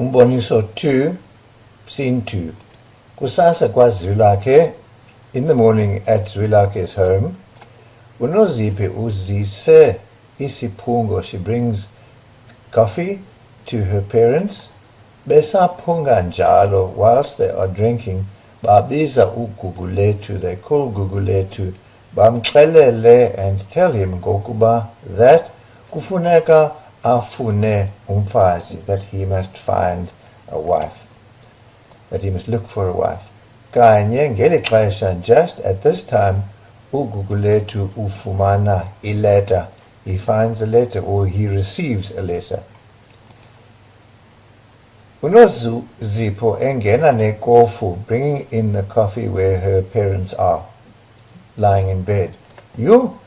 Umboniso 2, Scene 2. Kusasa kwaZwilakhe, in the morning at Zwilakhe's home, uNozipho uzise isiphungo. She brings coffee to her parents. Besaphunga njalo, whilst they are drinking, babiza uGugulethu. They call Gugulethu, bamxelele, and tell him ngokuba that kufuneka afune umfazi, that he must find a wife, that he must look for a wife. Kanye ngeli xesha, just at this time, uGugulethu ufumana letter. He finds a letter, or he receives a letter. uNozipho engena nekofu, bringing in the coffee where her parents are, lying in bed. You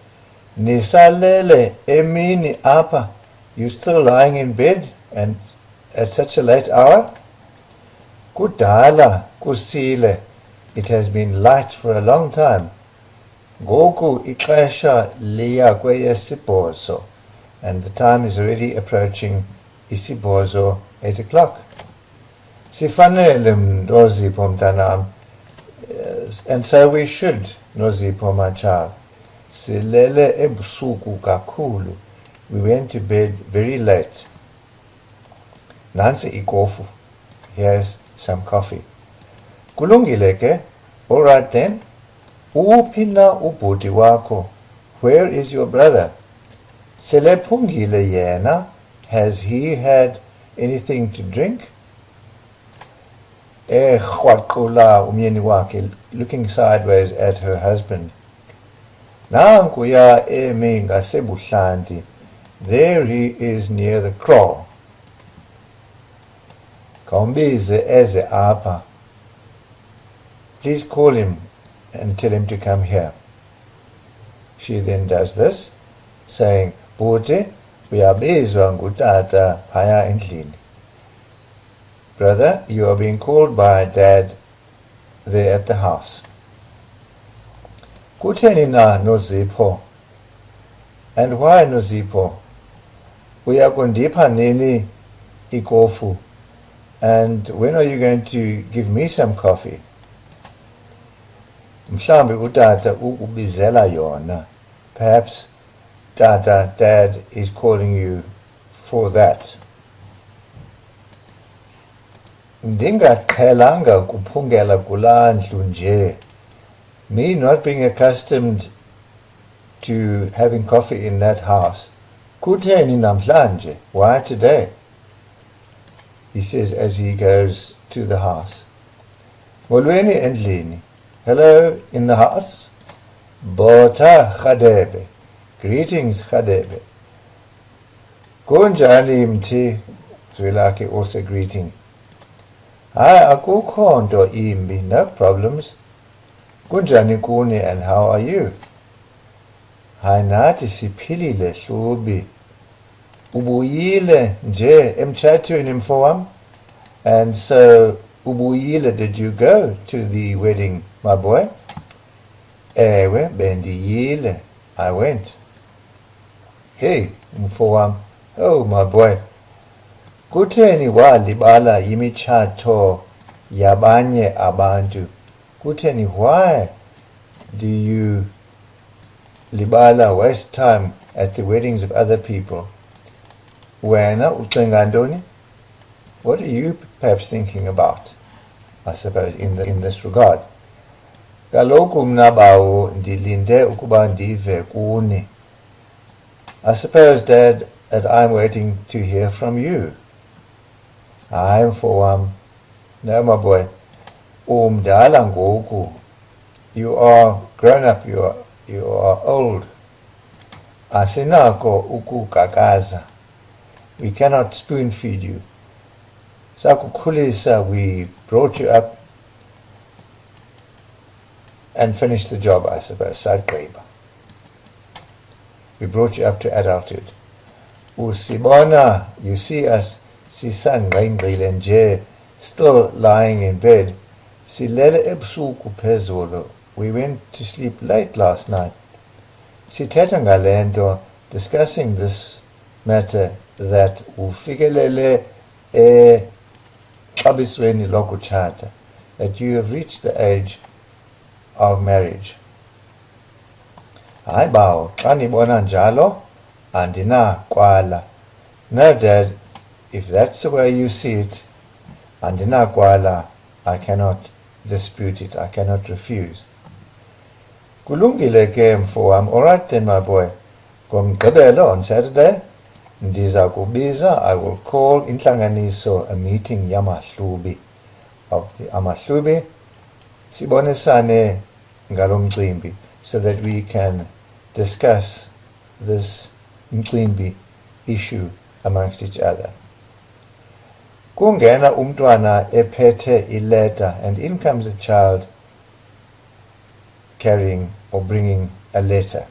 nisalele emini apa? You still lying in bed and at such a late hour? Kudala kusile. It has been light for a long time. Ngoku ixesha liya kweyesibhozo, and the time is already approaching isibhozo, 8 o'clock. Sifanele Nozipho mntanam, and so we should, Nozipho my child. Silele ebusuku kakhulu. We went to bed very late. Nansi ikofu. Here's some coffee. Kulungile ke? All right then. Uphi na ubhuti wakho? Where is your brother? Selephungile yena? Has he had anything to drink? Khwaqula umyeni wakhe, looking sideways at her husband. Nankuya emi ngasebuhlanti. There he is near the kraal. Kaumbize eze apa. Please call him and tell him to come here. She then does this, saying, Bhuti, uyabizwa ngutata phaya endlini. Brother, you are being called by Dad there at the house. Kutheni na Nozipho? And why Nozipho? Uyakundipha nini ikofu? And when are you going to give me some coffee? Mhlambi utata ukubizela yona. Perhaps Dad is calling you for that. Ndingaqhelanga kuphungela kulaa ndlu nje. Me not being accustomed to having coffee in that house. Kutheni namhlanje? Why today? He says as he goes to the house. Molweni endlini. Hello in the house. Bota Khadebe. Greetings Khadebe. Kunjani mthi? Zwilakhe also greeting. Hi, akukho nto imbi, no problems. Kunjani kuni, and how are you? Hi nathi siphilile hlubi. Ubuyile nje emtshatweni mfowam? And so ubuyile, did you go to the wedding, my boy? Ewe bendiyile, I went. Hey mfowam, oh my boy. Kutheni walibala yimitshato yabanye abantu? Kutheni, why do you libala, waste time at the weddings of other people? Wena ucinga ntoni? What are you perhaps thinking about, I suppose, in this regard? Kaloku mna bawo ndilinde ukuba ndive kuni. I suppose, Dad, that I'm waiting to hear from you. I'm for no, my boy. Umdala ngoku. You are grown up. You are old. Asinako ukukakaza. We cannot spoon feed you. Sakukhulisa, we brought you up and finished the job, I suppose. Sagqiba. We brought you up to adulthood. Usibona, you see us. Sisangqengqile nje, still lying in bed. Silele ebusuku phezulu. We went to sleep late last night. Sithetha ngale nto, discussing this matter, that ufikelele xabisweni lokutshata, that you have reached the age of marriage. Hayi bawo, xa nibona njalo andinakwala. No, Dad, if that's the way you see it, andinakwala, I cannot dispute it, I cannot refuse. Kulungile ke mfo wam. All right then, my boy. NgoMgqibelo on Saturday, ndiza kubiza, I will call intlanganiso, a meeting yamahlubi, of the amahlubi, sibonisane ngalo mcimbi, so that we can discuss this mcimbi issue amongst each other. Kungena umntwana ephethe ileta, and in comes a child carrying or bringing a letter.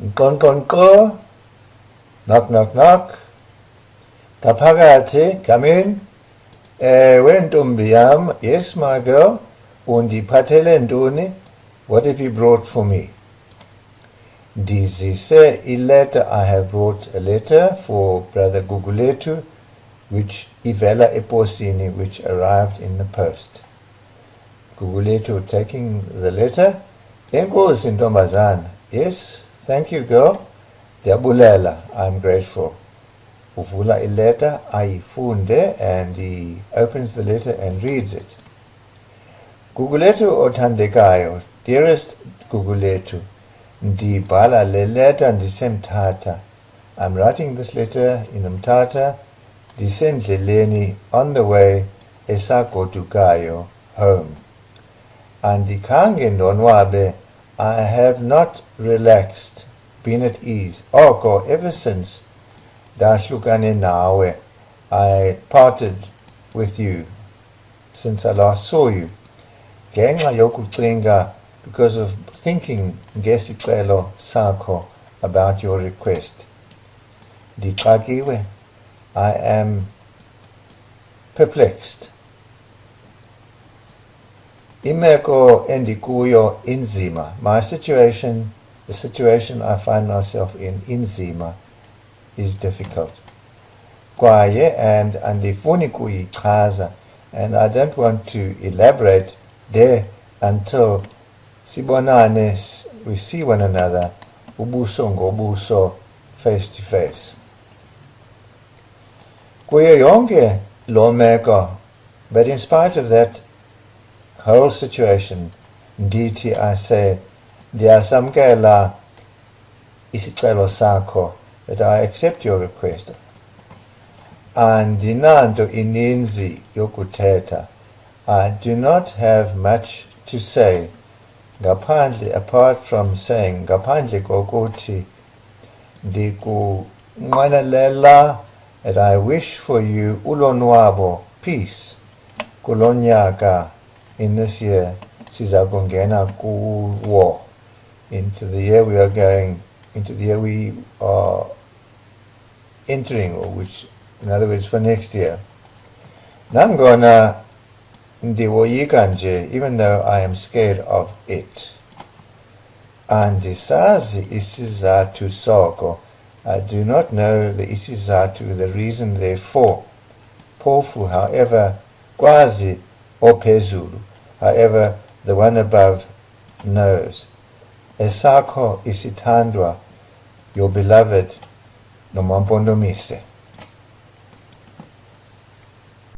Nkqo, knock, knock, knock. Ngaphakathi, come in. Ewe ntombi yam, yes my girl, undiphathele ntoni? What have you brought for me? Ndizise ileta, I have brought a letter for Brother Gugulethu, which ivela eposini, which arrived in the post. Gugulethu taking the letter. Enkosi ntombazana. Yes, thank you girl. Ndiyabulela, I'm grateful. Uvula ileta, ayifunde, and he opens the letter and reads it. Gugulethu othandekayo, dearest Gugulethu, ndibhala le letter ndisemthatha. I'm writing this letter in Mthatha, ndisendleleni, on the way, esagodukayo, home. Andikhange ndonwabe, I have not relaxed, been at ease. Oko, ever since ndahlukane nawe, I parted with you, since I last saw you. Ngenxa yokucinga, because of thinking ngesicelo sakho, about your request. Ndixakiwe, I am perplexed. Imeko endikuyo inzima. My situation, the situation I find myself in, inzima, is difficult. Kwaye, and andifuni kuyichaza, and I don't want to elaborate there until sibonane, we see one another, ubuso ngobuso, face to face. Kuyo yonke lo meko, but in spite of that whole situation, ndithi, I say, ndiyasamkela isicelo sakho, that I accept your request. Andinanto ininzi yokuthetha. I do not have much to say, ngaphandle, apart from saying, ngaphandle kokuthi ndikunqwenelela, that I wish for you ulonwabo, peace, kulonyaka, in this year, siza kungena kuwo, into the year we are going, into the year we are entering, or which, in other words, for next year. Nangona ndiwoyika nje, even though I am scared of it. Andisazi isizathu soko. I do not know the isizathu, the reason therefore. Phofu, however, kwazi ophezulu, however, the one above knows. Esakho isithandwa, your beloved NomaMpondomise.